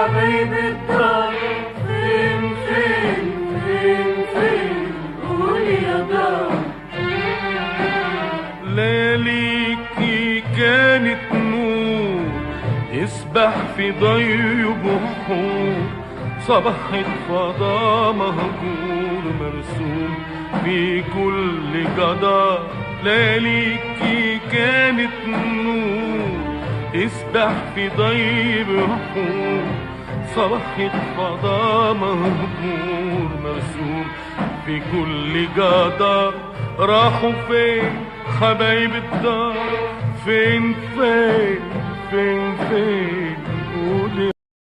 حبايب الدار فين فين فين فين قول يا دار. لياليكي كانت نور يسبح في ضي بحور، صبحت فضاء مهجور مرسوم في كل جدار. لياليكي كانت نور يسبح في ضي بحور، صبحت فضاء مهجور مرسوم في كل جدار. راحوا فين حبايب الدار؟ فين فين فين فين قول